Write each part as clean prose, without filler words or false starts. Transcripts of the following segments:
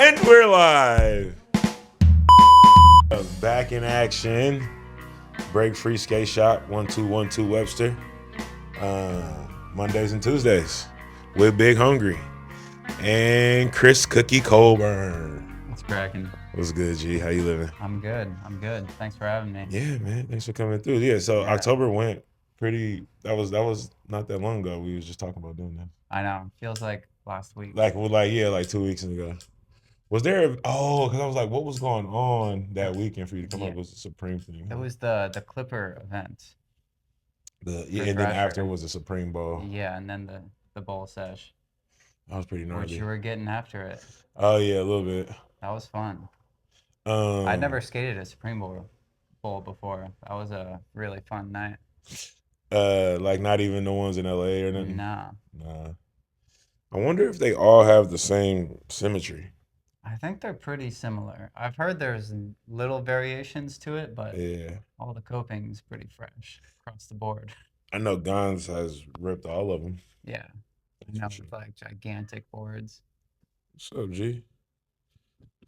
And we're live. Back in action. Break Free Skate Shop 1212 Webster. Mondays and Tuesdays with Big Hongry and Chris Cookie Colburn. What's cracking? What's good, G? How you living? I'm good. Thanks for having me. Yeah, man. Thanks for coming through. Yeah, so October went pretty. That was not that long ago. We was just talking about doing that. I know. Feels like last week. Like 2 weeks ago. Was there? Because I was like, what was going on that weekend for you to come up with the Supreme thing? It was the Clipper event. And then after was the Supreme Bowl. Yeah, and then the bowl sesh. That was pretty gnarly. Which you were getting after it. Oh yeah, a little bit. That was fun. I'd never skated a Supreme Bowl before. That was a really fun night. Like not even the ones in LA or nothing? Nah. I wonder if they all have the same symmetry. I think they're pretty similar. I've heard there's little variations to it, but all the coping's pretty fresh across the board. I know Gons has ripped all of them. Yeah. You know, with like gigantic boards. What's up, G?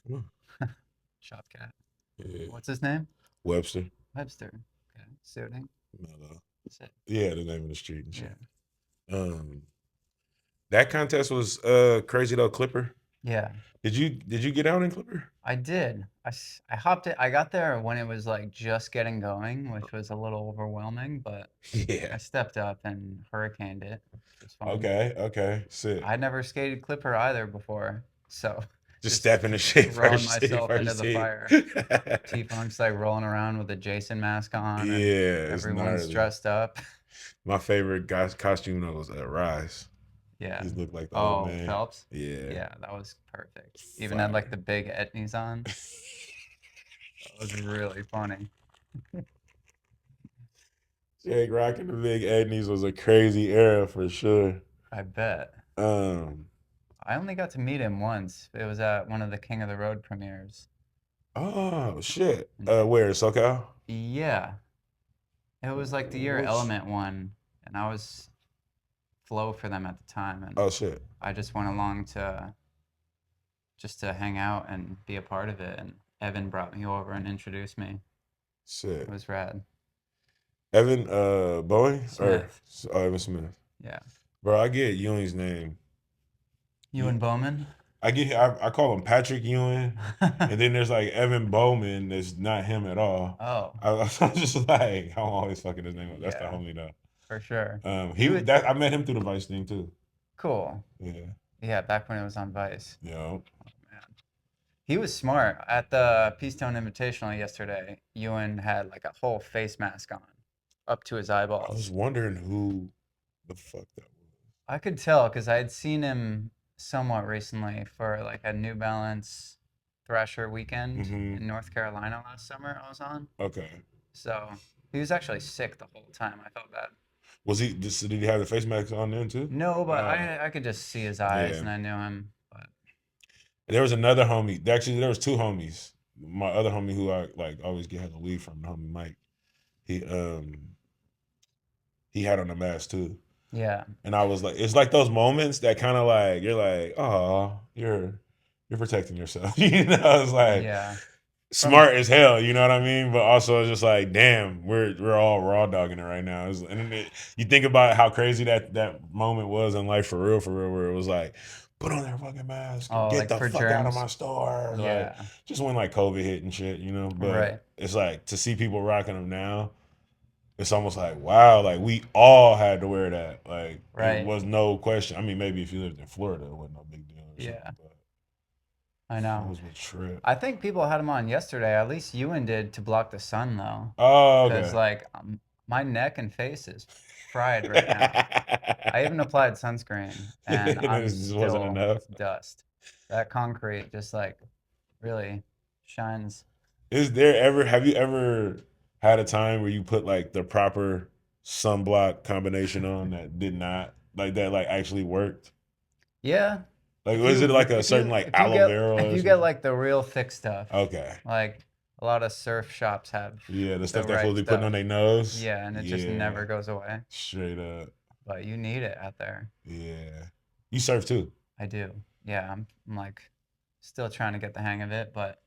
Come on. Shop cat. Yeah. What's his name? Webster. Okay. Suiting. Mellow. Yeah, the name of the street and shit. Yeah. That contest was crazy though, Clipper. Yeah. Did you get out in Clipper? I did. I hopped it. I got there when it was like just getting going, which was a little overwhelming, but I stepped up and hurricaned it. It was fun. Okay. Sick. I'd never skated Clipper either before, so just step in the shit, throwing myself into the fire. T-Funk's like rolling around with a Jason mask on. Yeah, everyone's dressed up. My favorite guy's costume though was Rise. Yeah. He looked like the old man. Phelps? Yeah. Yeah, that was perfect. Even had like the big etnies on. That was really funny. Jake rocking the big etnies was a crazy era for sure. I bet. I only got to meet him once. It was at one of the King of the Road premieres. Oh shit. Where, SoCal? Yeah. It was like the year Element won, and I was flow for them at the time, and oh shit, I just went along to hang out and be a part of it, and Evan brought me over and introduced me. Shit, it was rad. Evan Bowie Smith. Evan Smith. Yeah, bro, I get Ewing's name. Ewan Bowman. I call him Patrick Ewing, and then there's like Evan Bowman. That's not him at all. Oh, I was just like, I'm always fucking his name up. That's the homie though. For sure. I met him through the Vice thing too. Cool. Yeah. Yeah, back when it was on Vice. Yeah. Oh man. He was smart. At the Peacetone Invitational yesterday, Ewan had like a whole face mask on, up to his eyeballs. I was wondering who the fuck that was. I could tell because I had seen him somewhat recently for like a New Balance Thrasher weekend in North Carolina last summer I was on. Okay. So he was actually sick the whole time. I felt bad. Was he? Did he have the face mask on then too? No, but I could just see his eyes, and I knew him. But there was another homie. Actually, there was two homies. My other homie who I like always get the lead from, the homie Mike. He had on a mask too. Yeah. And I was like, it's like those moments that kind of like you're like, oh, you're protecting yourself. You know, it's like smart as hell. You know what I mean? But also it's just like, damn, we're all raw dogging it right now. You think about how crazy that moment was in life for real, where it was like, put on that fucking mask, get like the fuck germs. Out of my store. Yeah. Like, just when like COVID hit and shit, you know. But it's like to see people rocking them now. It's almost like, wow, like we all had to wear that. Like, it was no question. I mean, maybe if you lived in Florida, it wasn't no big deal. But I know. It was a trip. I think people had him on yesterday. At least Ewan did, to block the sun, though. Oh, okay. Because, like, my neck and face is fried right now. I even applied sunscreen, and I'm still wasn't enough. Dust. That concrete just, like, really shines. Have you ever had a time where you put like the proper sunblock combination on that did not like that like actually worked? Yeah. Like was it like a certain like aloe vera? If you get like the real thick stuff. Okay. Like a lot of surf shops have. Yeah, the stuff they're supposed to be putting on their nose. Yeah, and it just never goes away. Straight up. But you need it out there. Yeah. You surf too? I do. Yeah, I'm like Still trying to get the hang of it, but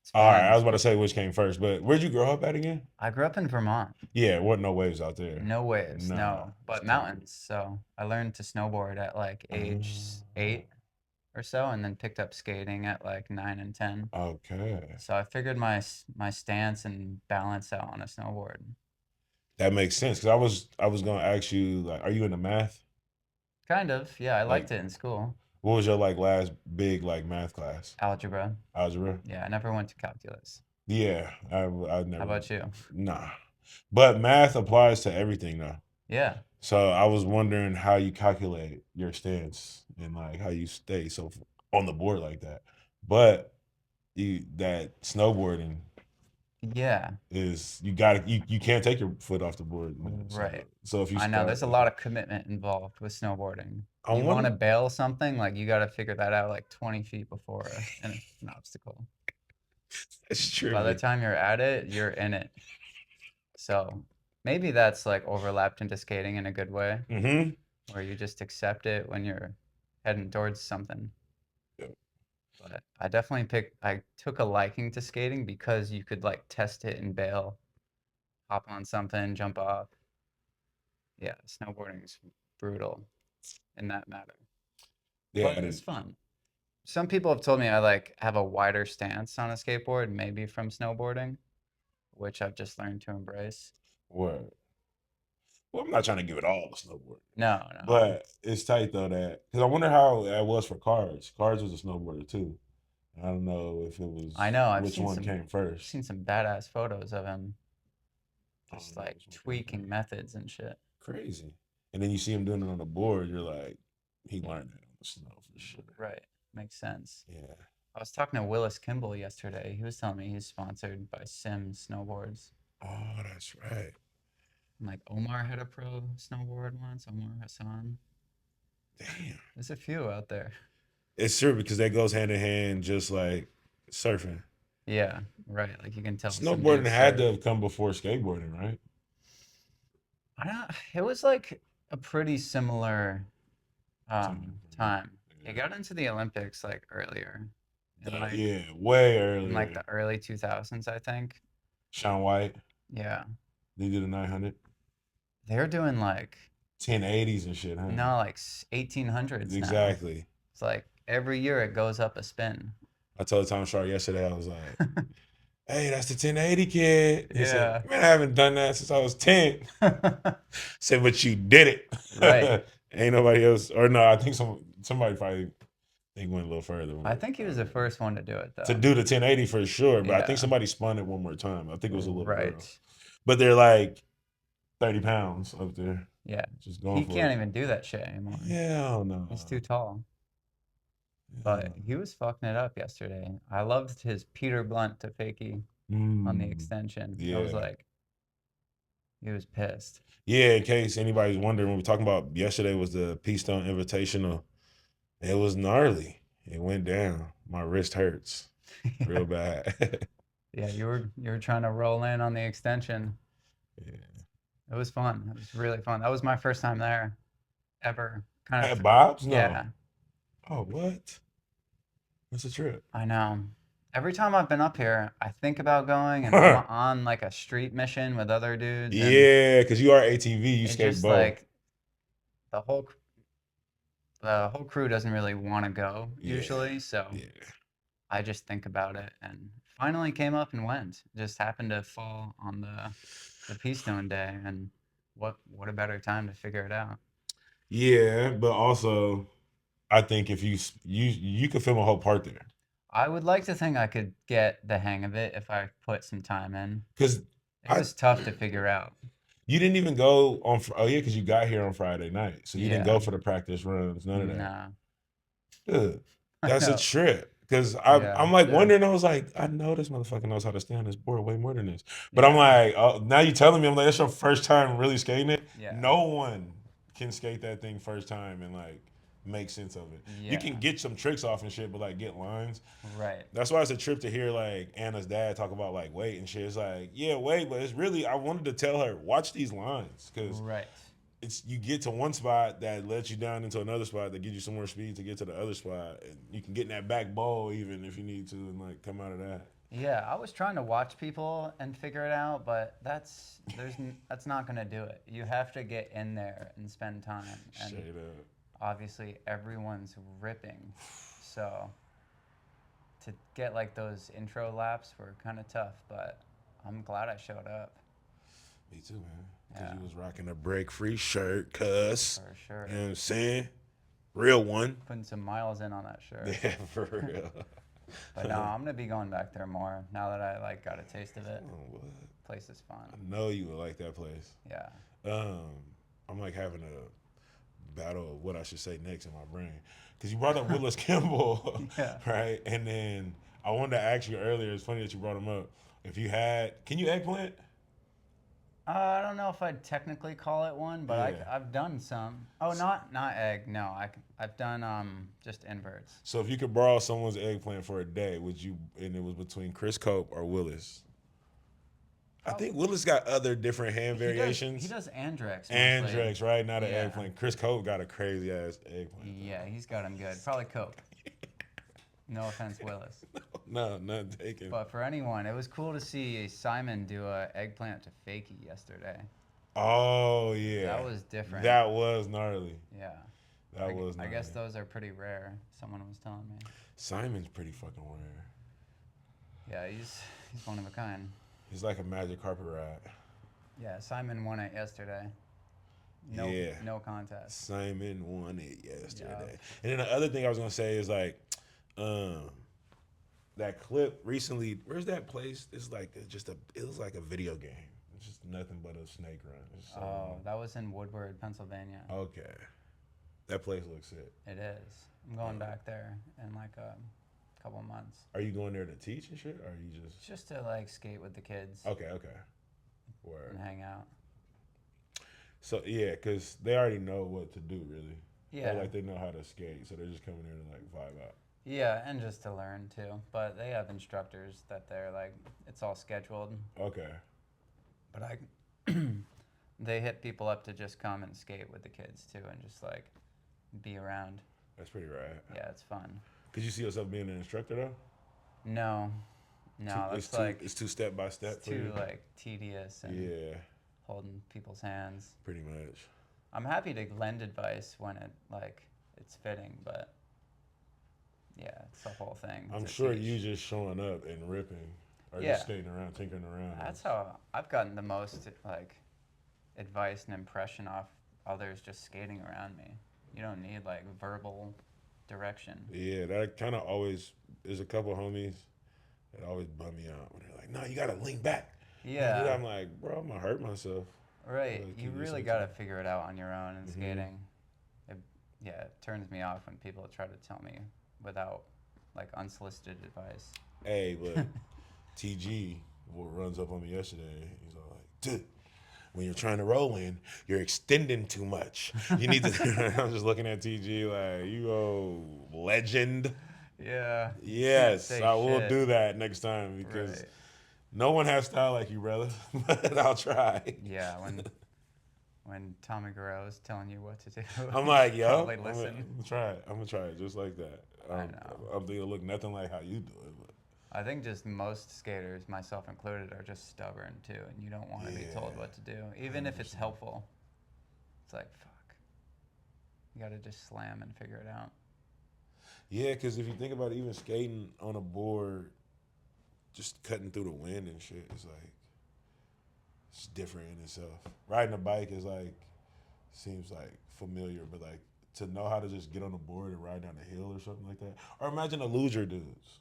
it's All right, I fun. was about to say which came first, but where'd you grow up at again? I grew up in Vermont. Yeah, wasn't no waves out there. No waves, Nah, no, it's but crazy. mountains. So I learned to snowboard at like age Oh, 8 or so, and then picked up skating at like 9 and 10. okay, So I figured my stance and balance out on a snowboard. that makes sense. Because I was gonna ask you, like, are you into math? Kind of, yeah. I Like, liked it in school. what was your like last big like math class? Algebra. Algebra. Yeah, I never went to calculus. Yeah, I How never. about you? Nah, but math applies to everything though. Yeah. So I was wondering how you calculate your stance and like how you stay so on the board like that. But that snowboarding Yeah. is you can't take your foot off the board in snow. Right. So if you I know start, there's a lot of commitment involved with snowboarding. I You want wonder. to bail something, like you got to figure that out like 20 feet before an obstacle. It's By the true. time you're at it, you're in it. So maybe that's like overlapped into skating in a good way, Mm-hmm. where you just accept it when you're heading towards something. But I took a liking to skating because you could like test it and bail, hop on something, jump off. Yeah, snowboarding is brutal in that matter. Yeah, But it's fun. Some people have told me I like have a wider stance on a skateboard, maybe from snowboarding, which I've just learned to embrace. Word. Well, I'm not trying to give it all to snowboard, No, no. but it's tight though that because I wonder how that was for Cars. Cars was a snowboarder too. I don't know if it I was know. which one came first. Seen some badass photos of him I don't just know like which one came tweaking first. methods and shit. Crazy. And then you see him doing it on the board. You're like, he learned that on the snow for sure. Right. Makes sense. Yeah. I was talking to Willis Kimball yesterday. He was telling me he's sponsored by Sims Snowboards. Oh, that's right. And like Omar had a pro snowboard once, Omar Hassan. Damn. There's a few out there. It's true because that goes hand in hand, just like surfing. Yeah, right. Like you can tell some Snowboarding dudes had to surf. have come before skateboarding, right? I don't, it was like a pretty similar time. It got into the Olympics like earlier Yeah, way in like earlier. the early 2000s, I think. Shaun White, Yeah. they did a 900. They're doing like 1080s and shit, huh? no, like 1800s now. Exactly. It's like every year it goes up a spin. I told Tom Shark yesterday, I was like, hey, that's the 1080 kid. He said, Yeah. man, I haven't done that since I was 10. Said, but you did Right. it. Ain't nobody else, or no, I think somebody probably think went a little further. I think he was the first one to do it To though. do the 1080 for sure, but I think Yeah. somebody spun it one more time. I think it was a little girl. Right. But they're like 30 pounds up there. Yeah. Just going He for can't it. even do that shit anymore. Hell no. He's too tall. Hell But he was fucking it up yesterday. I loved his Peter Blunt to fakie no. on the extension. I was Yeah. like, he was pissed. Yeah, in case anybody's wondering, when we're talking about yesterday was the Peace Stone Invitational. It was gnarly. It went down. My wrist hurts real bad. Yeah, you were trying to roll in on the extension. Yeah. It was fun. It was really fun. That was my first time there ever. Kind At of Bob's? No. yeah. Oh, what? What's the trip? I know. Every time I've been up here, I think about going, and I'm on like a street mission with other dudes. And Yeah, because you are ATV, you it's skate just both. like the whole crew doesn't really want to go usually, so Yeah. I just think about it, and finally came up and went. Just happened to fall on the Peastone day, and what a better time to figure it out. Yeah, but also I think if you could film a whole part there. I would like to think I could get the hang of it if I put some time in. Because It was tough to figure out. you didn't even go on. Oh yeah, because you got here on Friday night, so you didn't Yeah. go for the practice runs. None of that. Nah. Good. I That's a know. trip. Because Yeah, I'm like yeah. wondering. I was like, I know this motherfucker knows how to stay on this board way more than this. But I'm Yeah. like, oh, now you telling me, I'm like, that's your first time really skating it. Yeah. No one can skate that thing first time and like make sense of it. You can Yeah. get some tricks off and shit, but like get lines. Right. That's why it's a trip to hear like Anna's dad talk about like weight and shit. It's like, yeah, weight, but it's really I wanted to tell her watch these lines because Right. you get to one spot that lets you down into another spot that gives you some more speed to get to the other spot, and you can get in that back bowl even if you need to and like come out of that. Yeah, I was trying to watch people and figure it out, but that's not gonna do it. You have to get in there and spend time. And straight up. obviously everyone's ripping, so to get like those intro laps were kind of tough. But I'm glad I showed up. Me too, man. Because you was rocking a break-free shirt, cuz. For sure. You know what I'm saying? Real one. Putting some miles in on that shirt. Yeah, for real. But no, I'm gonna be going back there more now that I like got a taste of it. Oh, what? Place is fun. I know you would like that place. Yeah. I'm like having a battle of what I should say next in my brain. Because you brought up Willis Kimball, right? And then I wanted to ask you earlier, it's funny that you brought him up. If you had, can you eggplant? I don't know if I'd technically call it one, but Yeah. I've done some. Oh, not egg. No, I've done just inverts. So if you could borrow someone's eggplant for a day, would you? And it was between Chris Cope or Willis. I think Willis got other different hand variations. He does Andrex. Andrex, right? Not an eggplant. Chris Cope got a crazy ass eggplant. Yeah, he's got him good. Probably Cope. No offense, Willis. No, none taken. But for anyone, it was cool to see Simon do a eggplant to fakie yesterday. Oh yeah, that was different. That was gnarly. Yeah, that was gnarly. I guess those are pretty rare. Someone was telling me. Simon's pretty fucking rare. Yeah, he's one of a kind. He's like a magic carpet ride. Yeah, Simon won it yesterday. No contest. Simon won it yesterday. And then the other thing I was gonna say is like, that clip recently. Where's that place? It's like it was like a video game. It's just nothing but a snake run. That was in Woodward, Pennsylvania. Okay, that place looks sick. It is. I'm going back there in like a couple months. Are you going there to teach and shit, or are you just to like skate with the kids? Okay. Word. And hang out. So yeah, because they already know what to do, really. Yeah. Like they know how to skate, so they're just coming here to like vibe out. Yeah, and just to learn too. But they have instructors that they're like, it's all scheduled. Okay. But they hit people up to just come and skate with the kids too, and just like be around. That's pretty rad. Yeah, it's fun. Could you see yourself being an instructor though? No, it's too step by step. It's too like tedious and holding people's hands. Pretty much. I'm happy to lend advice when it's fitting, but yeah, it's the whole thing. I'm sure you just showing up and ripping, or just skating around, tinkering around. That's how I've gotten the most like advice and impression off others just skating around me. You don't need like verbal direction. Yeah, that kind of always. There's a couple homies that always bum me out when they're like, "No, you gotta lean back." Yeah. I'm like, bro, I'm gonna hurt myself. Right. You really gotta figure it out on your own in skating. It turns me off when people try to tell me without like unsolicited advice. Hey, look, TG runs up on me yesterday. He's all like, "Dude, when you're trying to roll in, you're extending too much. You need to." I'm just looking at TG like, you legend. Yeah. Yes, I will do that next time because no one has style like you, brother. But I'll try. Yeah, when Tommy Guerrero is telling you what to do, I'm like, yo, probably listen. I'm gonna try it just like that. I know. I'm thinking it'll look nothing like how you do it. But I think just most skaters, myself included, are just stubborn too, and you don't want to be told what to do, even 100%. If it's helpful. It's like, fuck. You gotta just slam and figure it out. Yeah, because if you think about it, even skating on a board, just cutting through the wind and shit, it's like, it's different in itself. Riding a bike is like, seems like familiar, but like to know how to just get on the board and ride down a hill or something like that. Or imagine the luger dudes.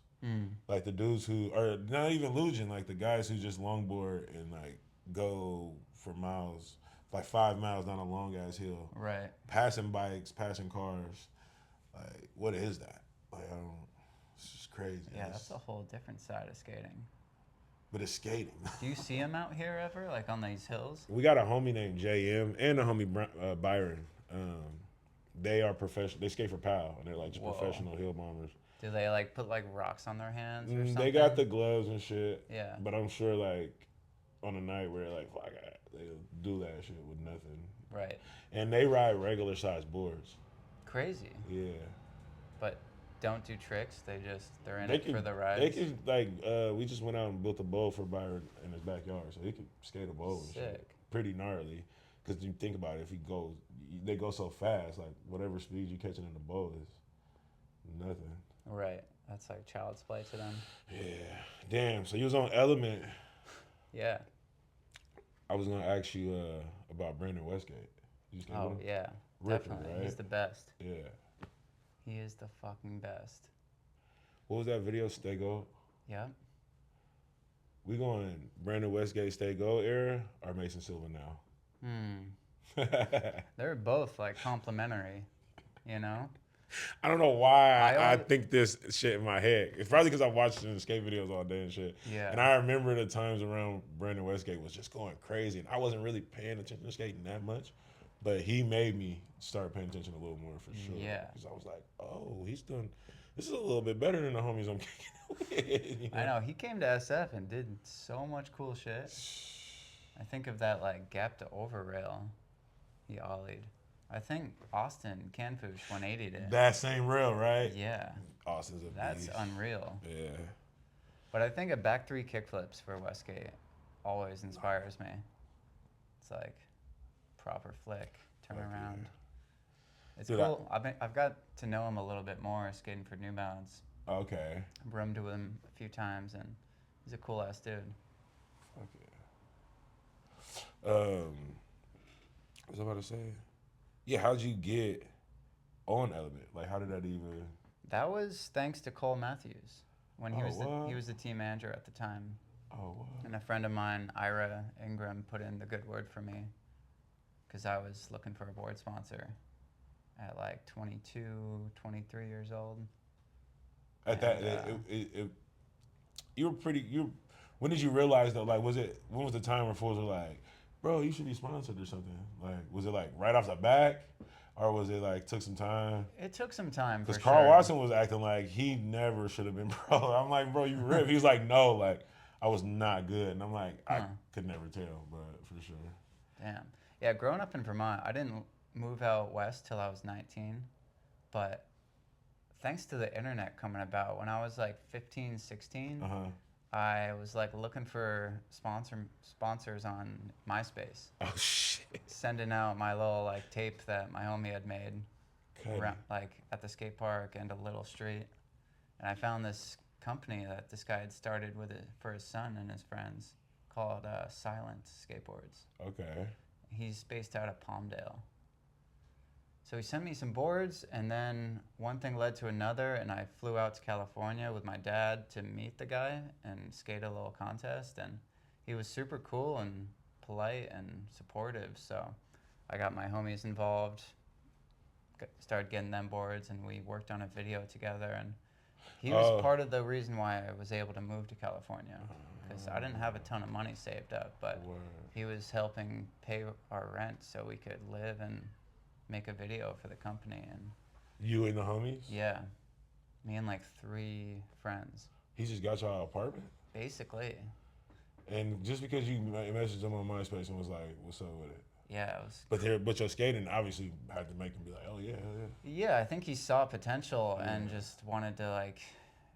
Like the dudes who are not even luging, like the guys who just longboard and like go for miles, like 5 miles down a long ass hill. Right. Passing bikes, passing cars. Like, what is that? Like, it's just crazy. Yeah, that's a whole different side of skating. But it's skating. Do you see them out here ever, like on these hills? We got a homie named JM and a homie Byron. They are professional. They skate for PAL, and they're like just professional hill bombers. Do they like put like rocks on their hands or something? They got the gloves and shit. Yeah. But I'm sure like on a night where like, fuck, they'll do that shit with nothing. Right. And they ride regular size boards. Crazy. Yeah. But don't do tricks. They're in They it for can, the they rides. can we just went out and built a bowl for Byron in his backyard, so he could skate a bowl and shit. Sick. Pretty gnarly, because you think about it, if he goes, they go so fast, like whatever speed you catching in the bowl is nothing. Right. That's like child's play to them. Yeah. Damn. So you was on Element. Yeah. I was gonna ask you about Brandon Westgate. You skate with him? Yeah. Ripping, Definitely. right? He's the best. Yeah. He is the fucking best. What was that video? Stay Gold? Yep. We going Brandon Westgate Stay Gold era or Mason Silva now? They're both like complimentary, you know? I don't know why I think this shit in my head. It's probably because I watched the skate videos all day and shit. Yeah. And I remember the times around Brandon Westgate was just going crazy. And I wasn't really paying attention to skating that much. But he made me start paying attention a little more for sure. Yeah. Because I was like, oh, he's done. This is a little bit better than the homies I'm kicking with. You know? I know. He came to SF and did so much cool shit. I think of that like gap to over rail he ollied. I think Austin Canfoosh 180'd it. That same rail, right? Yeah. Austin's a That's beast. unreal. Yeah. But I think a back three kickflips for Westgate always inspires me. It's like proper flick, turn around. It's cool. I've got to know him a little bit more skating for New Balance. Okay. I've roomed with him a few times, and he's a cool ass dude. Okay. What was I about to say? Yeah, how'd you get on Element? Like, how did that even? That was thanks to Cole Matthews when he what? was the team manager at the time. Oh, what? And a friend of mine, Ira Ingram, put in the good word for me because I was looking for a board sponsor at like 22, 23 years old. At that, you were pretty. When did you realize though? Like, when was the time where fools were like, "Bro, you should be sponsored or something"? Like, was it like right off the back, or was it like took some time? It took some time Because for Carl sure. Watson was acting like he never should have been pro. I'm like, bro, you ripped. He was like, no, like I was not good, and I'm like, I could never tell, but for sure. Damn. Yeah, growing up in Vermont, I didn't move out west till I was 19, but thanks to the internet coming about, when I was like 15, 16, I was like looking for sponsors on MySpace. Oh shit! Sending out my little like tape that my homie had made, around, like at the skate park and a little street, and I found this company that this guy had started with it for his son and his friends called Silent Skateboards. Okay. He's based out of Palmdale. So he sent me some boards, and then one thing led to another, and I flew out to California with my dad to meet the guy and skate a little contest, and he was super cool and polite and supportive, so I got my homies involved, started getting them boards, and we worked on a video together, and he was part of the reason why I was able to move to California, because I didn't have a ton of money saved up, but he was helping pay our rent so we could live and make a video for the company. And you and the homies? Yeah, me and like 3 friends. He just got y'all an apartment? Basically. And just because you messaged him on MySpace and was like, what's up with it? Yeah, it was. But your skating obviously had to make him be like, oh yeah, hell yeah. Yeah, I think he saw potential and just wanted to like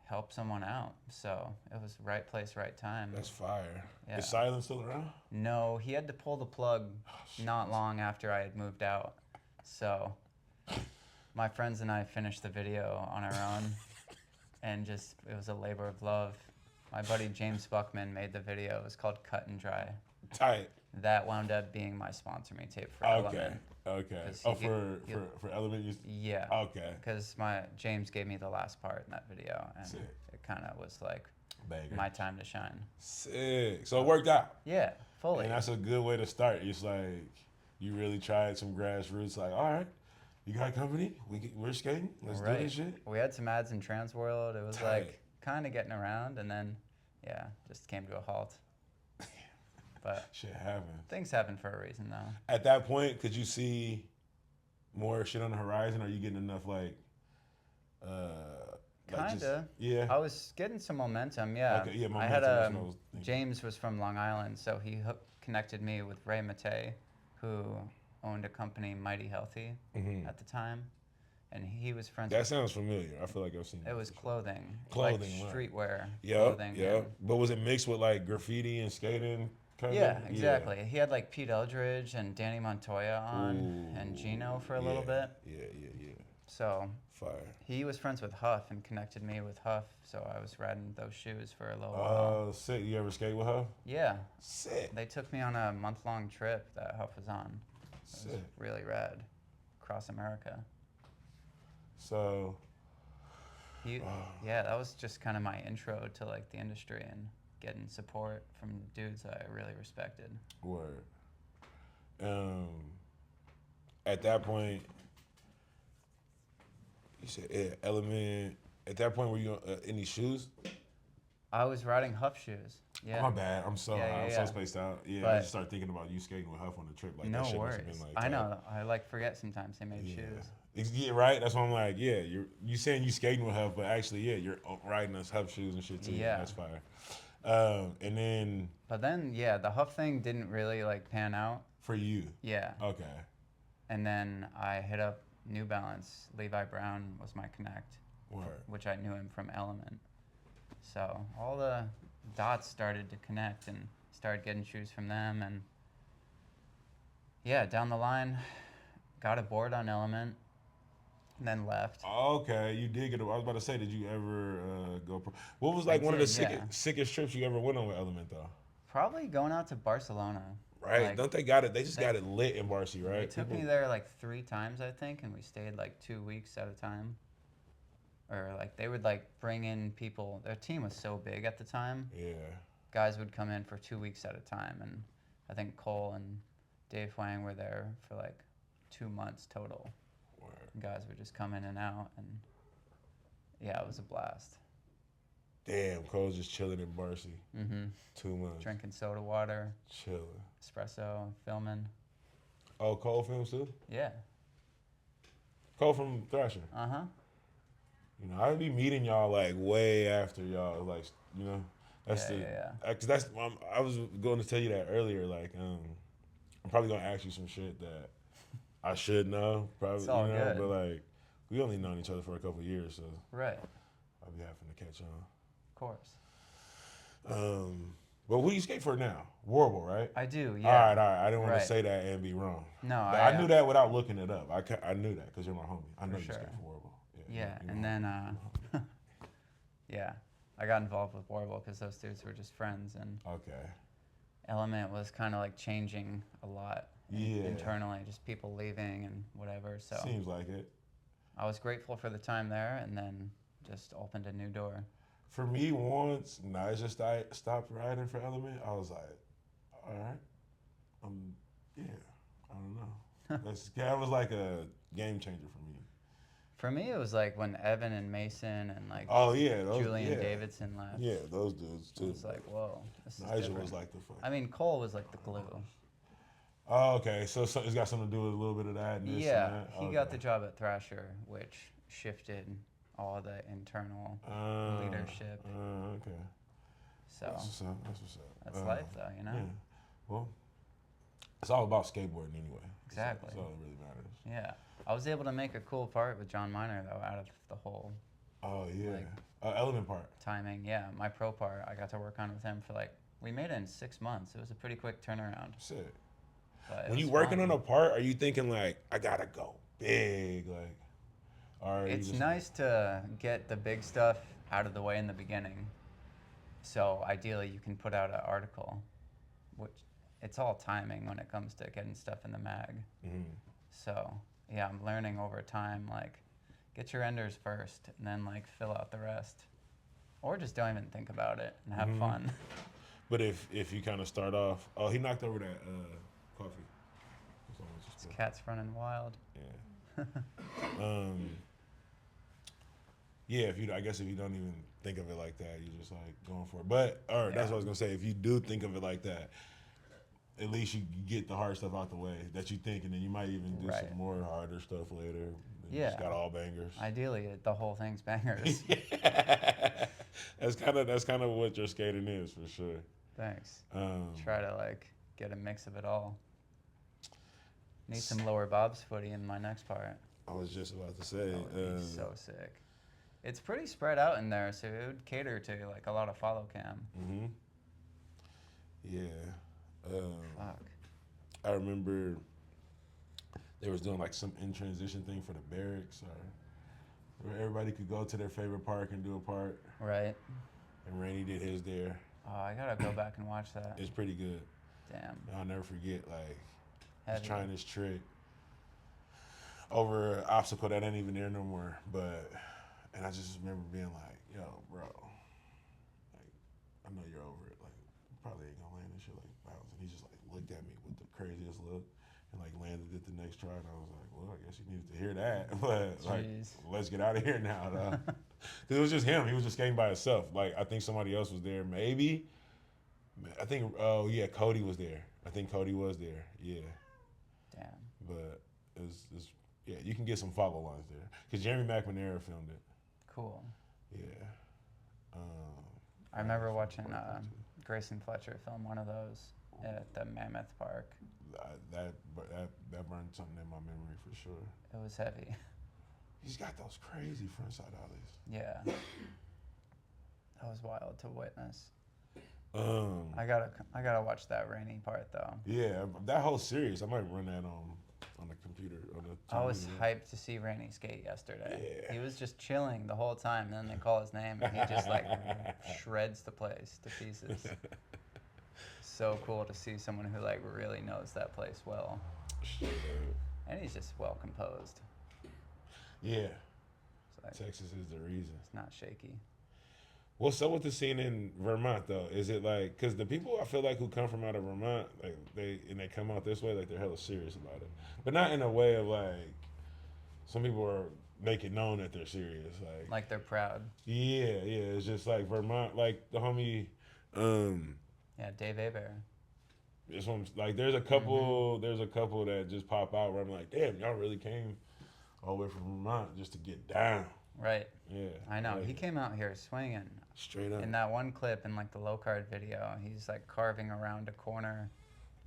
help someone out. So it was right place, right time. That's fire. Yeah. Is Silence still around? No, he had to pull the plug not long after I had moved out. So my friends and I finished the video on our own, and just it was a labor of love. My buddy James Buckman made the video. It was called Cut and Dry. Tight. That wound up being my sponsor me tape for Element. Okay. Oh, for Element? Yeah. Okay. Because James gave me the last part in that video, and it kind of was like my time to shine. Sick. So it worked out. Yeah, fully. And that's a good way to start. It's like you really tried some grassroots. Like, all right, you got company. We're skating. Let's do this shit. We had some ads in Trans World. It was like kind of getting around, and then just came to a halt. But shit happened. Things happen for a reason, though. At that point, could you see more shit on the horizon? Are you getting enough Kinda. Yeah. I was getting some momentum. Yeah. Okay. Yeah. I had James was from Long Island, so he connected me with Ray Matei, who owned a company, Mighty Healthy, at the time, and he was friends. That sounds familiar. I feel like I've seen that. It was clothing, Clothing, like streetwear Yep, clothing. yep. But was it mixed with like graffiti and skating? Yeah, exactly. He had like Pete Eldridge and Danny Montoya on, and Gino for a little bit. Yeah. So fire. He was friends with Huff and connected me with Huff, so I was riding those shoes for a little while. Sick. You ever skate with Huff? Yeah. Sick. They took me on a month-long trip that Huff was on. It was really rad. Across America. So. Yeah, that was just kind of my intro to like the industry and getting support from dudes I really respected. Word. At that point, you said Element. At that point, were you in these shoes? I was riding Huff shoes. Yeah. Oh, my bad. I'm so high. I'm so spaced out. Yeah, I just started thinking about you skating with Huff on the trip. Like, no that shit worries. Must have been like I know. I like forget sometimes they made shoes. Yeah, right. That's why I'm like, yeah, you saying you skating with Huff, but actually, yeah, you're riding us Huff shoes and shit too. Yeah, that's fire. And then. But then, yeah, the Huff thing didn't really like pan out for you. Yeah. Okay. And then I hit up New Balance. Levi Brown was my connect, which I knew him from Element. So all the dots started to connect and started getting shoes from them. And yeah, down the line, got a board on Element, and then left. Okay, you did get I was about to say, did you ever go what was like one of the sickest trips you ever went on with Element, though? Probably going out to Barcelona. Right? Like, don't they got it? They just got it lit in Barcy, right? They took me there like 3 times, I think, and we stayed like 2 weeks at a time. Or like they would like bring in people. Their team was so big at the time. Yeah. Guys would come in for 2 weeks at a time, and I think Cole and Dave Huang were there for like 2 months total. And guys would just come in and out, and yeah, it was a blast. Damn, Cole's just chilling in Barcy. 2 months. Drinking soda water. Chilling. Espresso, filming. Oh, Cole films too? Yeah. Cole from Thrasher? Uh-huh. You know, I'd be meeting y'all like way after y'all, like, you know. That's because that's, I was going to tell you that earlier, like, I'm probably going to ask you some shit that I should know, probably, it's all good. But like, we only known each other for a couple of years, so. Right. I'll be having to catch on. Of course. But who do you skate for now? Warble, right? I do, yeah. All right. I didn't want to say that and be wrong. No, I knew that without looking it up. I knew that because you're my homie. I know you skate for Warble. Yeah, and then, yeah, I got involved with Warble because those dudes were just friends. And Element was kind of like changing a lot internally, just people leaving and whatever. So seems like it. I was grateful for the time there, and then just opened a new door. For me, once Nyjah stopped riding for Element, I was like, all right, I don't know. That was like a game changer for me. For me, it was like when Evan and Mason and like Julian Davidson left. Yeah, those dudes too. It was like, whoa, this is Nyjah different. was like the fuck. I mean, Cole was like the glue. Oh, okay. So it's got something to do with a little bit of that. And this and that. He got the job at Thrasher, which shifted all the internal leadership. Okay. So that's what's up. That's life, though, you know. Yeah. Well, it's all about skateboarding anyway. Exactly. That's all that really matters. Yeah. I was able to make a cool part with John Miner, though, out of the whole. Oh, yeah. Element part. Timing, yeah. My pro part, I got to work on with him for we made it in 6 months. It was a pretty quick turnaround. Sick. But when you working on a part, are you thinking I gotta go big, or it's nice to get the big stuff out of the way in the beginning. So ideally, you can put out an article, which it's all timing when it comes to getting stuff in the mag. Mm-hmm. So yeah, I'm learning over time, get your enders first and then fill out the rest. Or just don't even think about it and have fun. But if you kind of start off, he knocked over that coffee. This cat's running wild. Yeah. Yeah, I guess if you don't even think of it like that, you're just going for it. But that's what I was gonna say. If you do think of it like that, at least you get the hard stuff out the way that you think, and then you might even do some more harder stuff later. You just got all bangers. Ideally, the whole thing's bangers. That's kind of what your skating is for sure. Thanks. Try to get a mix of it all. Need some lower bobs footy in my next part. I was just about to say. That would be so sick. It's pretty spread out in there, so it would cater to like a lot of follow cam. Mm-hmm. Yeah. Fuck. I remember they was doing like some in transition thing for the barracks, or where everybody could go to their favorite park and do a part. Right. And Rainey did his there. Oh, I gotta go back and watch that. It's pretty good. Damn. And I'll never forget, like, Heavy. he's trying this trick over an obstacle that ain't even there no more. And I just remember being like, yo, bro, like, I know you're over it. Like, you probably ain't gonna land this shit like bounce. And he just like looked at me with the craziest look and like landed it the next try. And I was like, well, I guess you needed to hear that. But like, let's get out of here now, though. Because it was just him. He was just skating by himself. Like, I think somebody else was there, maybe. I think, oh yeah, Cody was there. I think Cody was there. Yeah. Damn. But it's yeah, you can get some follow lines there because Jeremy McNamara filmed it. Cool. Yeah. I remember watching Grayson Fletcher film one of those at the Mammoth Park. That burned something in my memory for sure. It was heavy. He's got those crazy frontside ollies. Yeah. That was wild to witness. I gotta watch that Rainy part though. Yeah, that whole series, I might run that on the computer. I was hyped to see Rainy skate yesterday. Yeah. He was just chilling the whole time, and then they call his name, and he just like shreds the place to pieces. So cool to see someone who like really knows that place well. And he's just well composed. Yeah. Like, Texas is the reason. It's not shaky. What's up with the scene in Vermont though? Is it like, because the people I feel like who come from out of Vermont, like they come out this way, like they're hella serious about it, but not in a way of like some people are make it known that they're serious, like they're proud. Yeah, it's just like Vermont, like the homie, yeah, Dave Hebert. This one, like there's a couple that just pop out where I'm like, damn, y'all really came all the way from Vermont just to get down. Right. Yeah. I know. He came out here swinging. Straight up. In that one clip in like the low card video, he's like carving around a corner,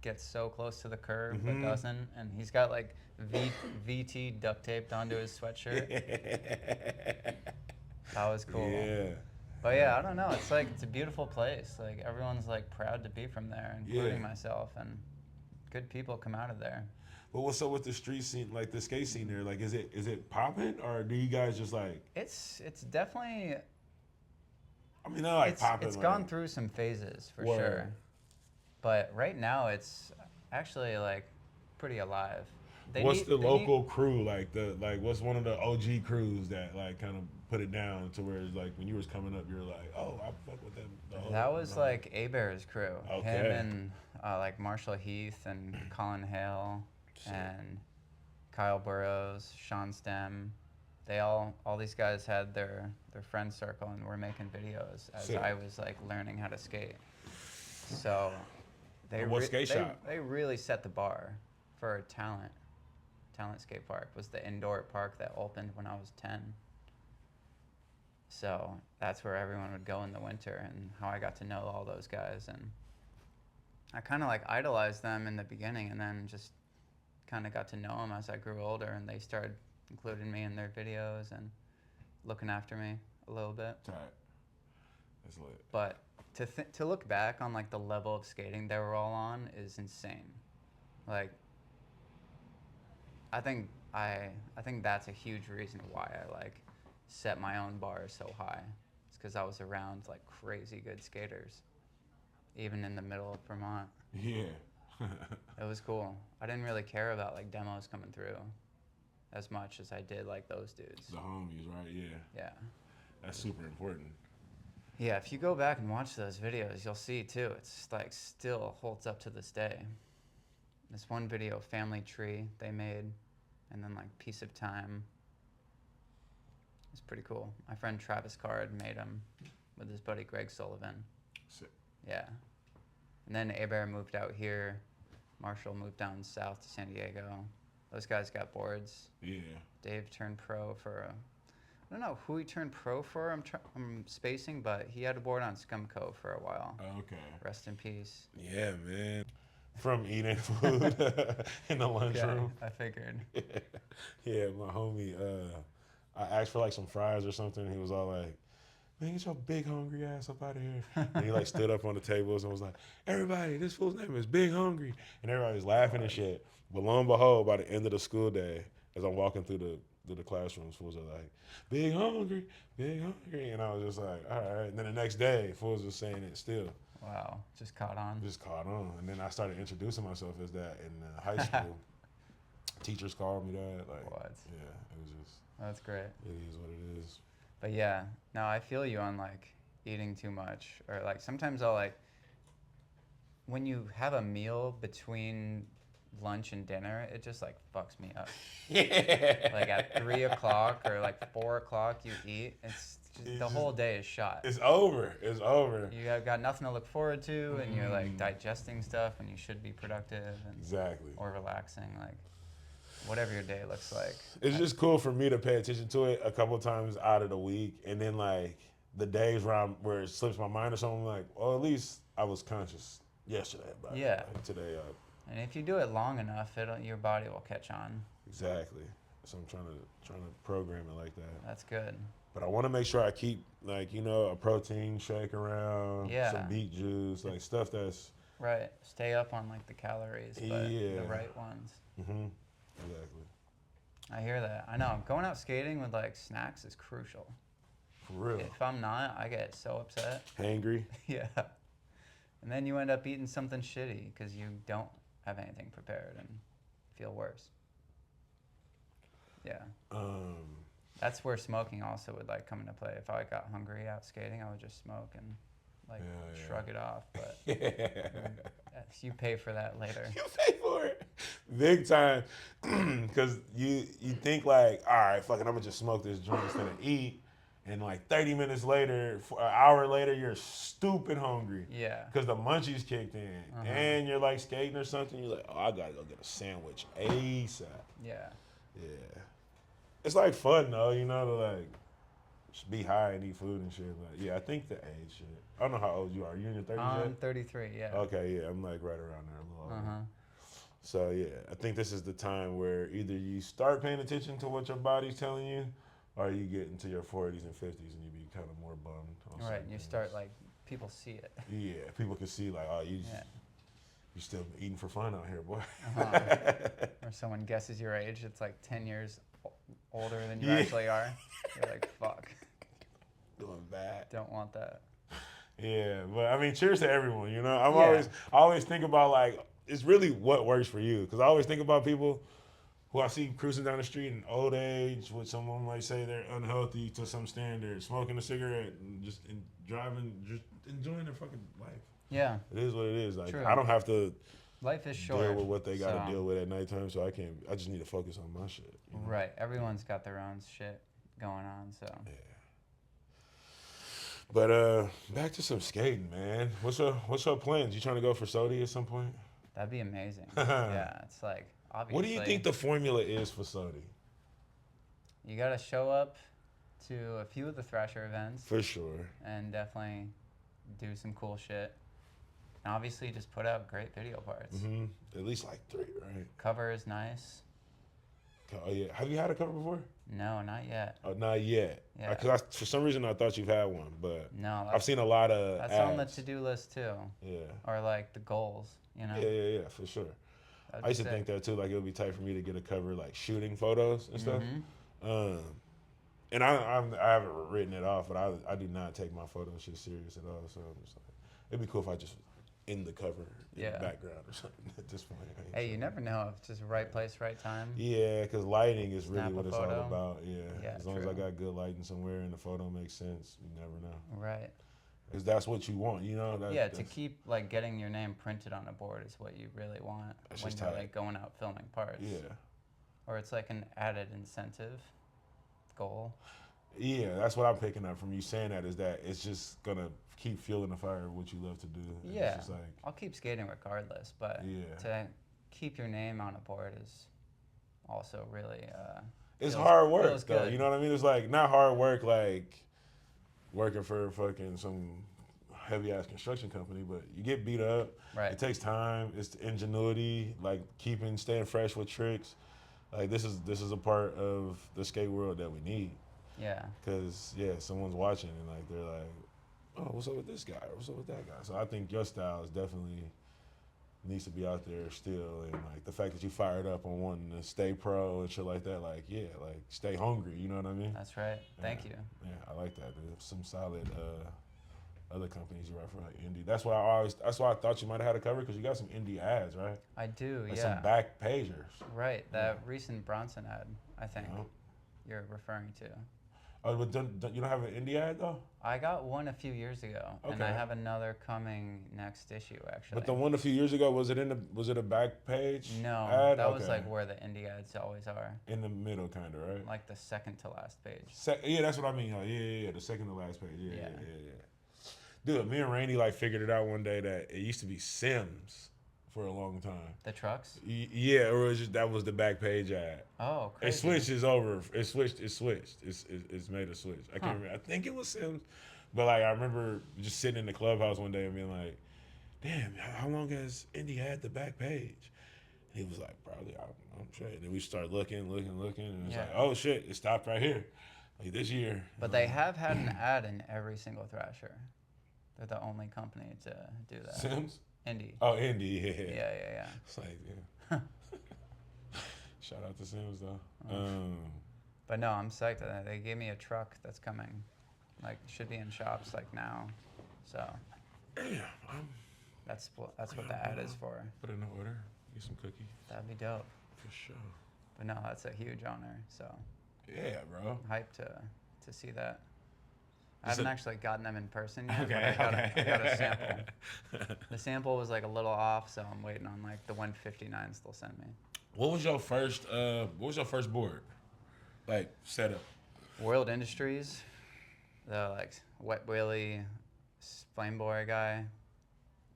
gets so close to the curve but doesn't, and he's got like VT duct taped onto his sweatshirt. That was cool. Yeah. But yeah, I don't know. It's like it's a beautiful place. Like everyone's like proud to be from there, including myself, and good people come out of there. But what's up with the street scene, like the skate scene there? Like, is it popping, or do you guys just like? It's definitely. I mean, not like popping. It's gone through some phases for sure, but right now it's actually like pretty alive. What's the local crew like? What's one of the OG crews that like kind of put it down to where it's like when you was coming up, you're like, oh, I fuck with them. That was like Hebert's crew. Okay. Him and like Marshall Heath and Colin Hale and Kyle Burrows, Sean Stem. They all these guys had their friend circle and were making videos as I was like learning how to skate. So they really set the bar for talent. Talent Skate Park was the indoor park that opened when I was 10. So that's where everyone would go in the winter, and how I got to know all those guys. And I kind of like idolized them in the beginning, and then just kind of got to know them as I grew older, and they started including me in their videos and looking after me a little bit. Right. That's lit. But to look back on like the level of skating they were all on is insane. Like, I think that's a huge reason why I like set my own bar so high. It's because I was around like crazy good skaters, even in the middle of Vermont. Yeah. It was cool. I didn't really care about like demos coming through as much as I did like those dudes. The homies, right? Yeah. Yeah. That's super important. Yeah, if you go back and watch those videos, you'll see too, it's like still holds up to this day. This one video, Family Tree, they made, and then like Piece of Time. It's pretty cool. My friend Travis Card made them with his buddy Greg Sullivan. Sick. Yeah. And then Hebert moved out here. Marshall moved down south to San Diego. Those guys got boards. Yeah. Dave turned pro for I don't know who he turned pro for. I'm spacing, but he had a board on Scum Cove for a while. Okay. Rest in peace. Yeah, man. from eating food in the lunchroom. I figured. Yeah, my homie. I asked for like some fries or something. He was all like, "Man, get your big hungry ass up out of here!" And he like stood up on the tables and was like, "Everybody, this fool's name is Big Hungry," and everybody was laughing and shit. But lo and behold, by the end of the school day, as I'm walking through the classrooms, fools are like, "Big Hungry, Big Hungry," and I was just like, "All right." And then the next day, fools was saying it still. Wow, just caught on. Just caught on, and then I started introducing myself as that in high school. Teachers called me that. Like, what? Yeah, it was just. That's great. It is what it is. But yeah, no, I feel you on like eating too much, or like sometimes I'll like when you have a meal between lunch and dinner, it just like fucks me up. Yeah. Like at 3 o'clock or like 4 o'clock, you eat. It's the whole day is shot. It's over. It's over. You have got nothing to look forward to, and you're like digesting stuff when you should be productive and exactly or relaxing. Like whatever your day looks like. It's just cool for me to pay attention to it a couple times out of the week, and then like the days where it slips my mind or something, I'm like, well, at least I was conscious yesterday about it. Like today. And if you do it long enough, your body will catch on. Exactly. So I'm trying to program it like that. That's good. But I want to make sure I keep like a protein shake around, some beet juice, like stuff that's right. Stay up on like the calories, but the right ones. Mm-hmm. Exactly. I hear that. I know. Going out skating with like snacks is crucial. For real. If I'm not, I get so upset. Hangry. Yeah. And then you end up eating something shitty because you don't have anything prepared and feel worse. Yeah. That's where smoking also would like come into play. If I got hungry out skating, I would just smoke and like shrug it off. But you pay for that later. You pay for it big time, because you think like, all right, fuck it, I'm gonna just smoke this joint instead of eat. And like 30 minutes later, an hour later, you're stupid hungry. Yeah. Because the munchies kicked in. And you're like skating or something. You're like, oh, I got to go get a sandwich ASAP. Yeah. Yeah. It's like fun though, to like just be high and eat food and shit. But yeah, I think the age shit. I don't know how old you are. Are you in your 30s I'm 33, yeah. Okay, yeah. I'm like right around there a little older. So yeah, I think this is the time where either you start paying attention to what your body's telling you, or you get into your 40s and 50s and you be kind of more bummed. Right, and you start like, people see it. Yeah, people can see like, oh, you still eating for fun out here, boy. Or someone guesses your age, it's like 10 years older than you actually are. You're like, fuck. Doing bad. Don't want that. Yeah, but I mean, cheers to everyone, I always think about like, it's really what works for you. Because I always think about people who I see cruising down the street in old age, with someone might say they're unhealthy to some standard, smoking a cigarette and just driving, just enjoying their fucking life. Yeah. It is what it is. Like, true. I don't have to life is short, deal with what they got to deal with at nighttime, so I just need to focus on my shit. Right. Everyone's got their own shit going on, so. Yeah. But back to some skating, man. What's your plans? You trying to go for SOTY at some point? That'd be amazing. Yeah, it's like, obviously. What do you think the formula is for SOTY? You got to show up to a few of the Thrasher events. For sure. And definitely do some cool shit. And obviously just put out great video parts. At least like 3, right? Cover is nice. Oh, yeah. Have you had a cover before? No, not yet. Oh, not yet. Yeah. Because for some reason I thght you've had one, but no, I've seen a lot of that's ads. on the to-do list too. Yeah. Or like the goals, Yeah, for sure. I used to think that too, like it would be tight for me to get a cover like shooting photos and stuff. And I haven't written it off, but I do not take my photo shit serious at all. So I'm just like, it'd be cool if I just in the cover in the background or something at this point. Hey, you never know if it's just right place, right time. Yeah, because lighting is really what it's all about. Yeah, as long true. as I got good lighting somewhere and the photo makes sense, you never know. Right. Because that's what you want, to keep like getting your name printed on a board is what you really want when you're like going out filming parts. Yeah. Or it's like an added incentive goal. Yeah, that's what I'm picking up from you saying that, is that it's just gonna keep fueling the fire of what you love to do. And yeah, it's just like, I'll keep skating regardless, but to keep your name on a board is also really it's hard work though. You know what I mean? It's like not hard work like working for fucking some heavy ass construction company, but you get beat up. Right. It takes time. It's the ingenuity, like staying fresh with tricks. Like this is a part of the skate world that we need. Yeah. Because someone's watching and like they're like, oh, what's up with this guy? Or what's up with that guy? So I think your style is definitely needs to be out there still, and like the fact that you fired up on wanting to stay pro and shit like that, like stay hungry. You know what I mean? That's right. Thank you. Yeah, I like that. There's some solid other companies you write for, like indie. That's why I thought you might have had a cover because you got some indie ads, right? I do. Like yeah. Some back pagers. Right. That recent Bronson ad, I think you're referring to. Oh, but you don't have an indie ad though? I got one a few years ago, and I have another coming next issue actually. But the one a few years ago, was it a back page? No, ad? That was like where the indie ads always are. In the middle, kind of, right? Like the second to last page. Yeah, that's what I mean. Yeah, the second to last page. Yeah. Dude, me and Randy like figured it out one day that it used to be Sims for a long time. The trucks? Yeah, or that was the back page ad. Oh, crazy. It switches over. It switched. It's made a switch. I can't remember. I think it was Sims, but like I remember just sitting in the clubhouse one day and being like, "Damn, how long has Indy had the back page?" And he was like, "Probably I'm sure." And then we start looking, and it's like, "Oh shit, it stopped right here, like this year." But they have had an ad in every single Thrasher. They're the only company to do that. Sims. Indy. Oh, Indy, yeah. Yeah. It's like, yeah. Shout out to Sims though. But no, I'm psyched that they gave me a truck that's coming. Like, should be in shops like now. So. Damn. That's what the ad is for. Put in an order. Get some cookies. That'd be dope. For sure. But no, that's a huge honor. So. Yeah, bro. I'm hyped to see that. I haven't actually gotten them in person yet. Okay. But I got a sample. The sample was like a little off, so I'm waiting on like the 159s they'll send me. What was your first board? Like setup? World Industries, the like wet wheelie flame boy guy,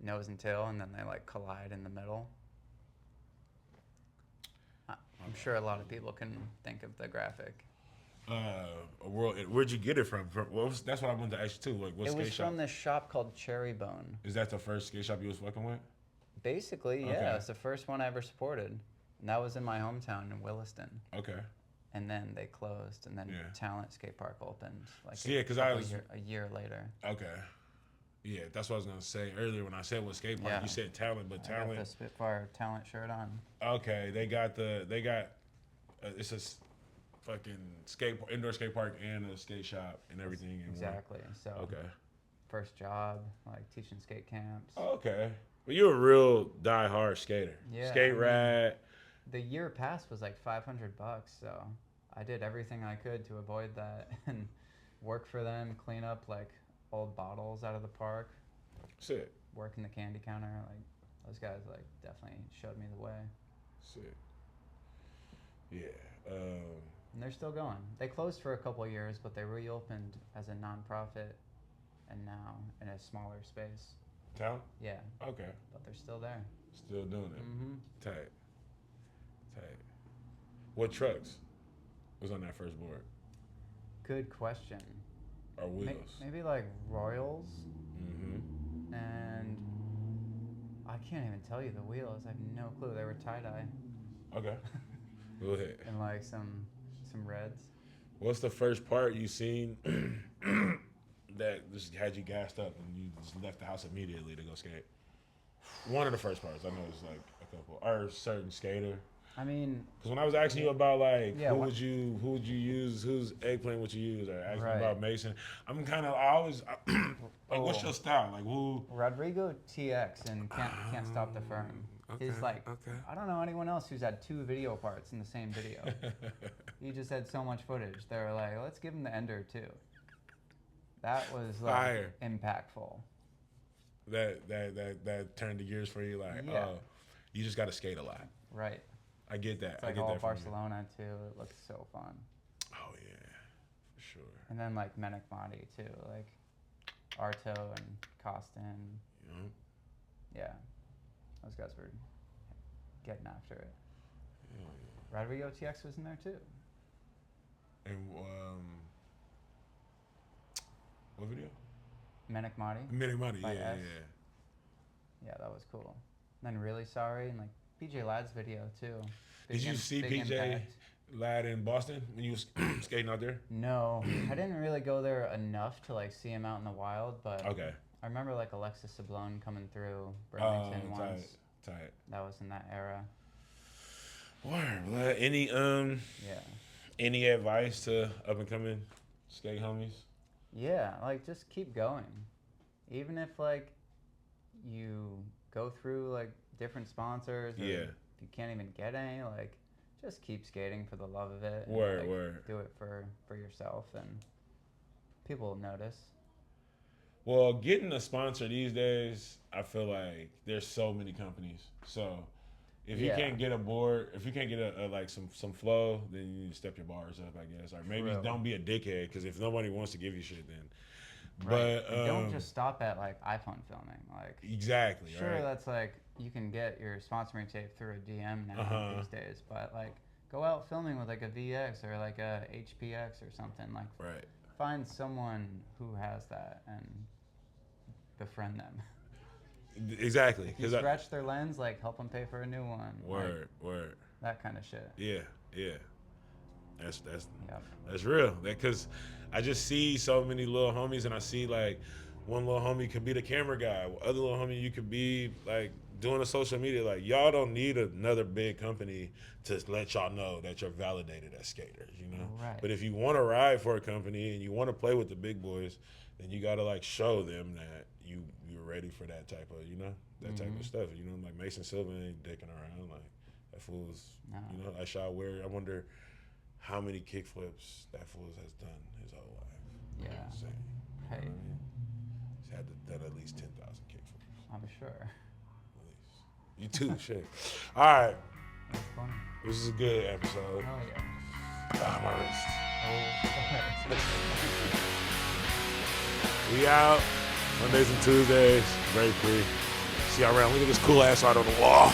nose and tail, and then they like collide in the middle. I'm sure a lot of people can think of the graphic. Where'd you get it from? That's what I wanted to ask you too. Like, what it skate was shop? from this shop called Cherry Bone. Is that the first skate shop you was fucking with? Basically, yeah. Okay. It's the first one I ever supported. And that was in my hometown in Williston. Okay. And then they closed, and then Talent Skate Park opened like a year later. Okay. Yeah, that's what I was gonna say earlier when I said what skate park. You said Talent, but Talent. I got the Spitfire Talent shirt on. Okay, it's a fucking indoor skate park and a skate shop and everything. Exactly. So first job, like teaching skate camps. Oh, okay. Well, you're a real die-hard skater. Yeah. Skate rat. The year pass was like $500, so I did everything I could to avoid that and work for them, clean up like old bottles out of the park. Sick. Work in the candy counter. Like those guys like definitely showed me the way. Sick. Yeah. And they're still going. They closed for a couple of years, but they reopened as a nonprofit, and now in a smaller space. Talent? Yeah. Okay. But they're still there. Still doing it. Mm-hmm. Tight. What trucks was on that first board? Good question. Or wheels? Maybe like Royals. Mm-hmm. And I can't even tell you the wheels. I have no clue. They were tie-dye. Okay. Go ahead. And like some reds. What's the first part you seen that just had you gassed up and you just left the house immediately to go skate? One of the first parts. I know it's like a couple. Or a certain skater. I mean, because when I was asking you about like who would you use, whose eggplant would you use, or asking about Mason, I always like, what's your style? Like who? Rodrigo TX and can't stop the firm. Okay, He's like, I don't know anyone else who's had 2 video parts in the same video. He just had so much footage. They were like, let's give him the ender too. That was like fire. Impactful. That turned the gears for you, like, you just got to skate a lot. Right. I get that. It's like I get all that Barcelona too. It looks so fun. Oh yeah, for sure. And then like Menek Madi too, like Arto and Costin. Yeah, those guys were getting after it. Yeah. Rodrigo TX was in there too. And what video? Manic Money, by yeah, S. Yeah, that was cool. And then Really Sorry and like PJ Ladd's video too. Did you see PJ Ladd in Boston when you was skating out there? No, I didn't really go there enough to like see him out in the wild, but okay. I remember like Alexis Sablone coming through Burlington once. Tight. That was in that era. Word. Any advice to up and coming skate homies? Yeah, like just keep going. Even if like you go through like different sponsors or if you can't even get any, like just keep skating for the love of it. Word. Do it for yourself and people will notice. Well, getting a sponsor these days, I feel like there's so many companies. So if you can't get a board, if you can't get a like some flow, then you need to step your bars up, I guess. Or maybe don't be a dickhead, because if nobody wants to give you shit, then. Right. But don't just stop at like iPhone filming. Like exactly. Sure, right? That's like you can get your sponsoring tape through a DM now these days, but like go out filming with like a VX or like a HPX or something. Like find someone who has that and befriend them. Exactly. If you scratch their lens, like help them pay for a new one. Word. That kind of shit. Yeah. That's real. Because I just see so many little homies, and I see like one little homie could be the camera guy, other little homie you could be like doing the social media. Like y'all don't need another big company to let y'all know that you're validated as skaters, you know. Right. But if you want to ride for a company and you want to play with the big boys, then you gotta like show them that you're ready for that type of type of stuff. You know, like Mason Silva ain't dicking around. Like that fool's I shot where I wonder how many kickflips that fool has done his whole life. Yeah. Insane. Hey. You know what I mean? He's had to done at least 10,000 kickflips. I'm sure. At least. You too, shit. All right. That's funny. This is a good episode. Oh yeah. God, my wrist. Oh. We out. Mondays and Tuesdays. Very free. See y'all around. Look at this cool ass art on the wall.